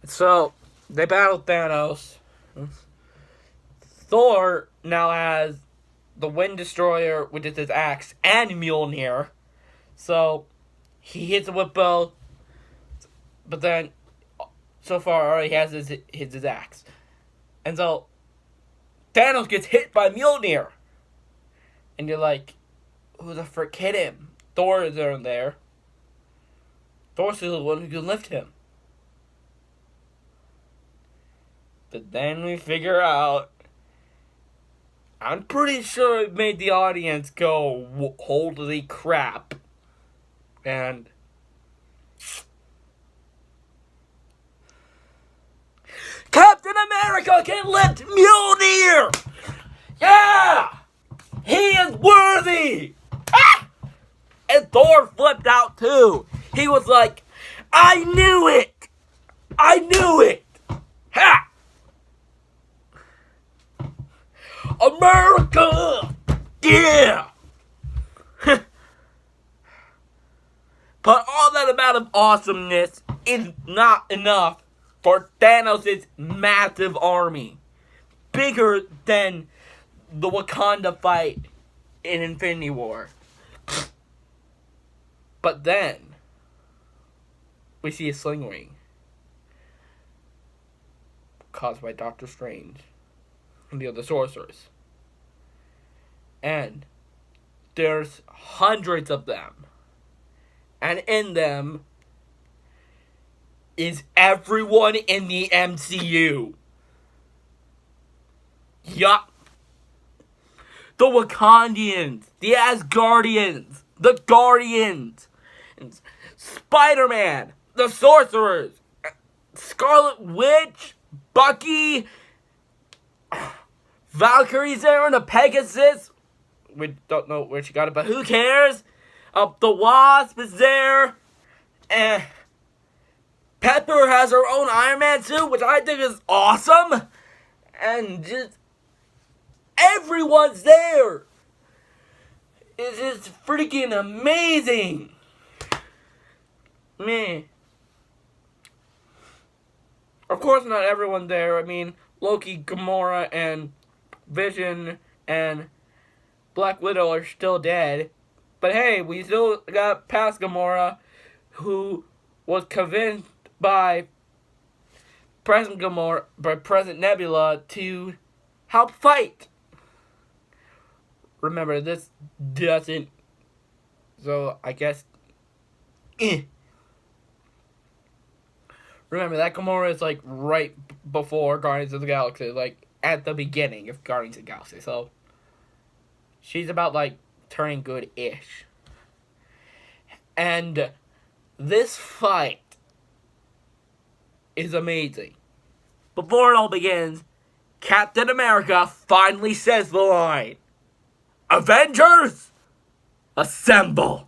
So they battle Thanos. Thor now has the Wind Destroyer, which is his axe, and Mjolnir. So he hits it with both, but then so far all he has is his axe. And so Thanos gets hit by Mjolnir. And you're like, who the frick hit him? Thor is there. Thor's the one who can lift him. But then we figure out, I'm pretty sure it made the audience go, holy crap. And Captain America can lift Mjolnir! Yeah! He is worthy! Ah! And Thor flipped out too. He was like, I knew it! I knew it! Ha! America! Yeah! But all that amount of awesomeness is not enough for Thanos' massive army. Bigger than the Wakanda fight in Infinity War. But then, we see a sling ring caused by Doctor Strange and the other sorcerers. And there's hundreds of them. And in them is everyone in the MCU. Yup. The Wakandians, the Asgardians, the Guardians, Spider-Man, the Sorcerers, Scarlet Witch, Bucky, Valkyrie's there, and the Pegasus. We don't know where she got it, but who cares? The Wasp is there, and Pepper has her own Iron Man suit, which I think is awesome, and just everyone's there. It's just freaking amazing. Man. Of course, not everyone there. I mean, Loki, Gamora, and Vision, and Black Widow are still dead. But hey, we still got past Gamora, who was convinced by President Nebula to help fight. Remember, this doesn't. So I guess. Remember, that Gamora is like right before Guardians of the Galaxy, like at the beginning of Guardians of the Galaxy. So she's about like turning good-ish. And this fight is amazing. Before it all begins, Captain America finally says the line, Avengers, assemble.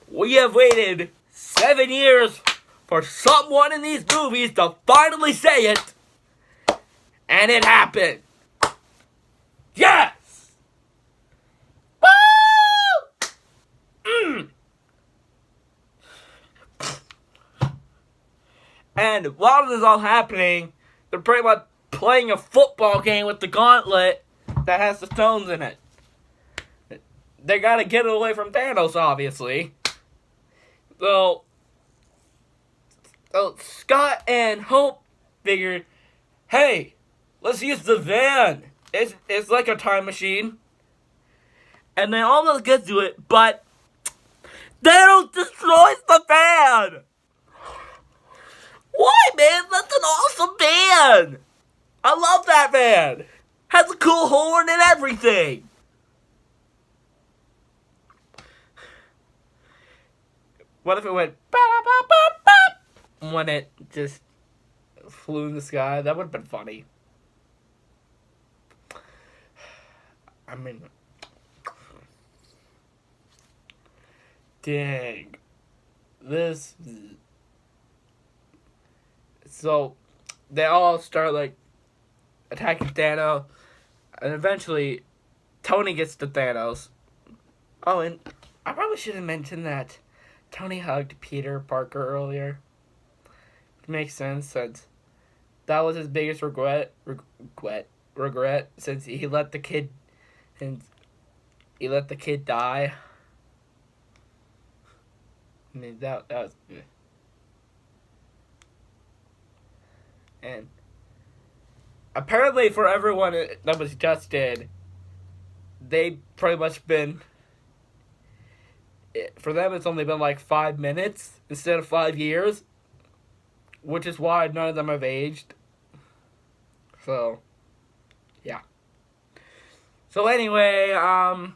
We have waited 7 years for someone in these movies to finally say it. And it happened. Yes! Woo! And while this is all happening, they're pretty much playing a football game with the gauntlet that has the stones in it. They gotta get it away from Thanos, obviously. So Scott and Hope figured, hey, let's use the van. It's like a time machine. And they almost get to it, but Thanos destroys the van. Why, man? That's an awesome van. I love that van. Has a cool horn and everything. What if it went ba-ba-ba-ba when it just flew in the sky? That would have been funny. I mean, dang. This. So, they all start, like, attacking Thanos. And eventually, Tony gets to Thanos. Oh, and I probably should have mentioned that Tony hugged Peter Parker earlier. makes sense since that was his biggest regret since he let the kid and he let the kid die. I mean that was and apparently for everyone that was adjusted, they pretty much been for them it's only been like 5 minutes instead of 5 years, which is why none of them have aged. So yeah. So anyway, yeah.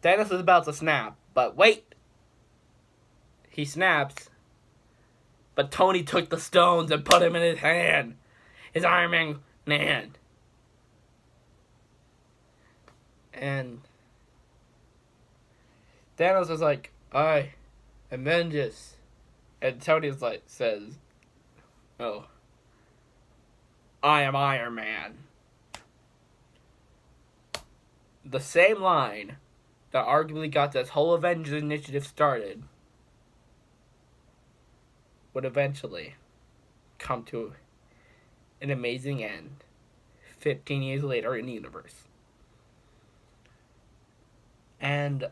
Thanos is about to snap, but wait. He snaps, but Tony took the stones and put him in his hand. His Iron Man hand. And Thanos was like, I Avengers. And Tony's like, says, oh, I am Iron Man. The same line that arguably got this whole Avengers initiative started would eventually come to an amazing end 15 years later in the universe. And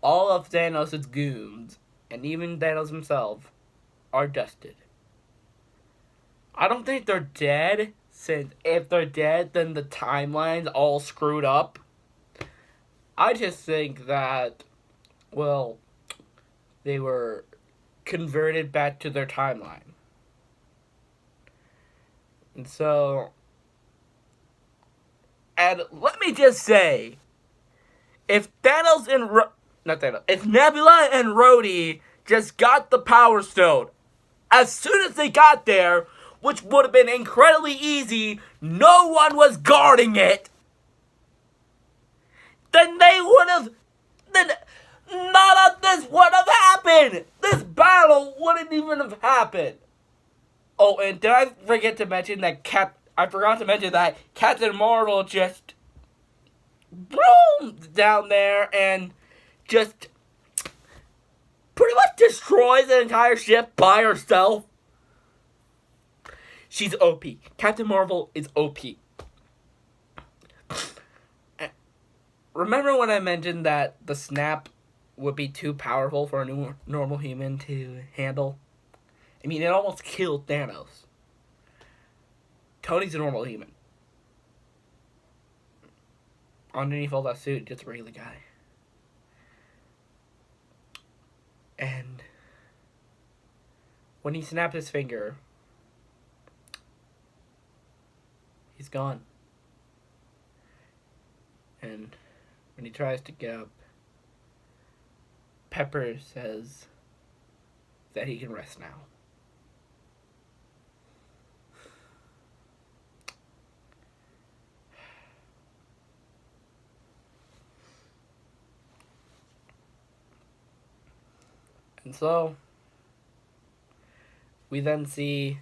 all of Thanos' goons, and even Thanos himself, are dusted. I don't think they're dead, since if they're dead, then the timeline's all screwed up. I just think that, well, they were converted back to their timeline. And so, and let me just say, if Thanos and if Nebula and Rhodey just got the Power Stone as soon as they got there, which would have been incredibly easy, no one was guarding it, then they would have, then none of this would have happened. This battle wouldn't even have happened. Oh, and did I forget to mention that I forgot to mention that Captain Marvel just boom down there and just pretty much destroys the entire ship by herself. She's OP. Captain Marvel is OP. Remember when I mentioned that the snap would be too powerful for a normal human to handle? I mean, it almost killed Thanos. Tony's a normal human. Underneath all that suit, just a regular guy. And when he snapped his finger, he's gone. And when he tries to get up, Pepper says that he can rest now. And so, we then see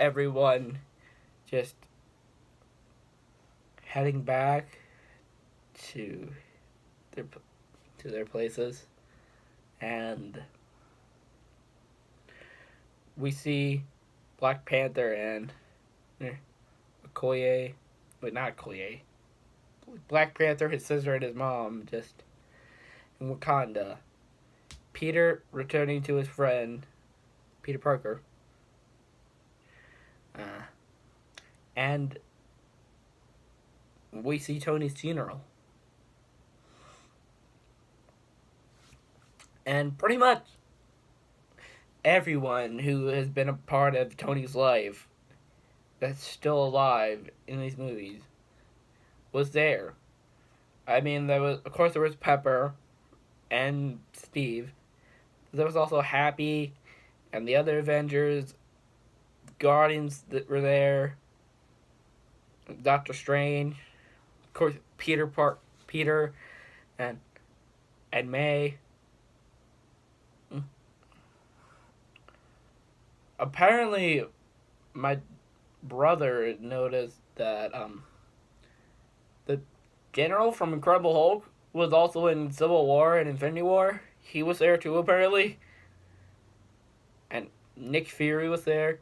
everyone just heading back to their places, and we see Black Panther and Okoye, but not Okoye. Black Panther, his sister, and his mom just in Wakanda. Peter returning to his friend, Peter Parker. And we see Tony's funeral. And pretty much everyone who has been a part of Tony's life that's still alive in these movies was there. I mean, there was Pepper and Steve. There was also Happy and the other Avengers, Guardians that were there, Doctor Strange, of course Peter and May. Apparently, my brother noticed that the general from Incredible Hulk was also in Civil War and Infinity War. He was there too, apparently. And Nick Fury was there.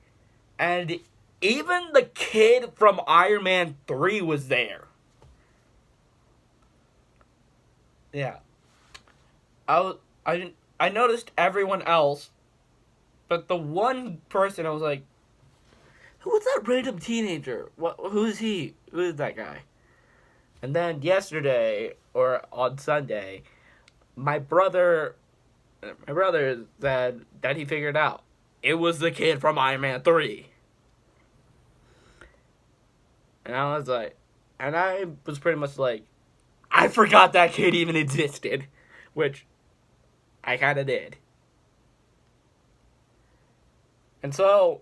And even the kid from Iron Man 3 was there. Yeah. I noticed everyone else, but the one person I was like, who was that random teenager? Who is he? Who is that guy? And then yesterday, or on Sunday, my brother said that he figured out. It was the kid from Iron Man 3. And I was pretty much like, I forgot that kid even existed. Which, I kind of did. And so,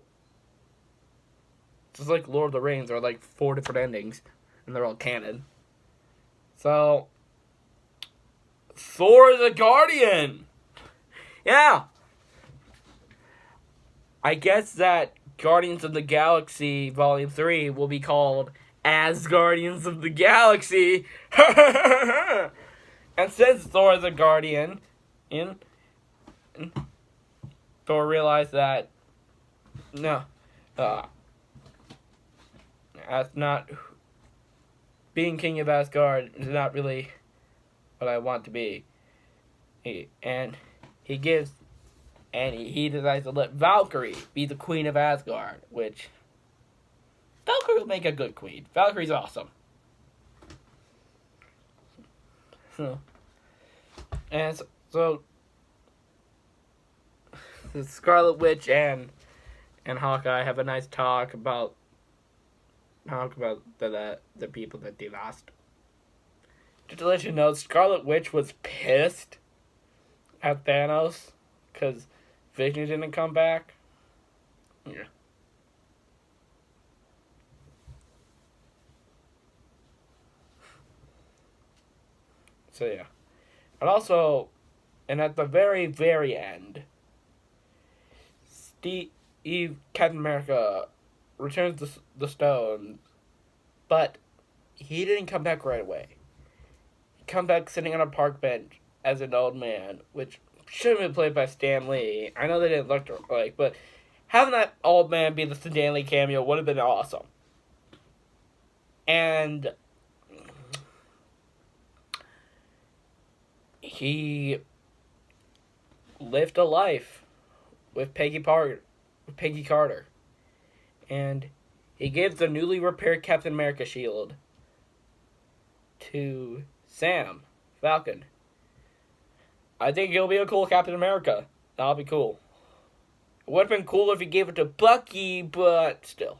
just like Lord of the Rings, there are like 4 different endings, and they're all canon. So, Thor the Guardian! Yeah! I guess that Guardians of the Galaxy Volume 3 will be called As Guardians of the Galaxy! And since Thor the Guardian, Thor realized that, no, that's not, being King of Asgard is not really what I want to be. He decides to let Valkyrie be the Queen of Asgard, which, Valkyrie will make a good queen. Valkyrie's awesome. So the Scarlet Witch and Hawkeye have a nice talk about the people that they lost. Just to let you know, Scarlet Witch was pissed at Thanos because Vision didn't come back. Yeah. So yeah. And at the very, very end, Captain America returns the stone, but he didn't come back right away. He come back sitting on a park bench as an old man, which should have been played by Stan Lee. I know they didn't look like, but having that old man be the Stan Lee cameo would have been awesome. And he lived a life with Peggy Carter. And he gives the newly repaired Captain America shield to Sam Falcon. I think he'll be a cool Captain America. That'll be cool. It would have been cool if he gave it to Bucky, but still.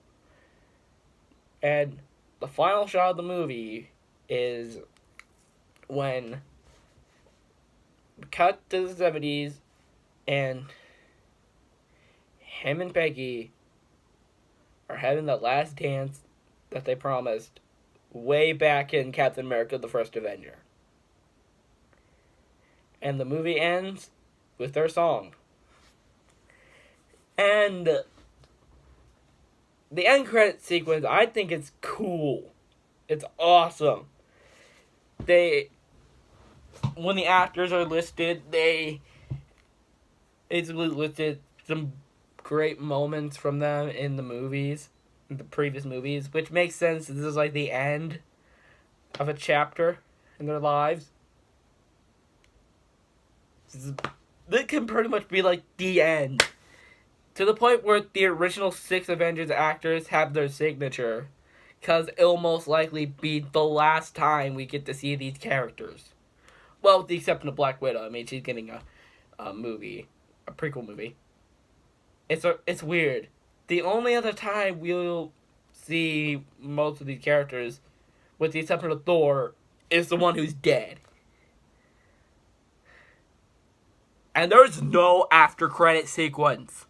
And the final shot of the movie is when we cut to the 70s and him and Peggy are having the last dance that they promised way back in Captain America: The First Avenger. And the movie ends with their song. And the end credit sequence, I think it's cool. It's awesome. When the actors are listed, they basically listed some great moments from them in the movies, in the previous movies, which makes sense. This is like the end of a chapter in their lives. This can pretty much be like the end. To the point where the original 6 Avengers actors have their signature, because it'll most likely be the last time we get to see these characters. Well, with the exception of Black Widow. I mean, she's getting a movie, a prequel movie. It's weird. The only other time we'll see most of these characters, with the exception of Thor, is the one who's dead. And there's no after credit sequence.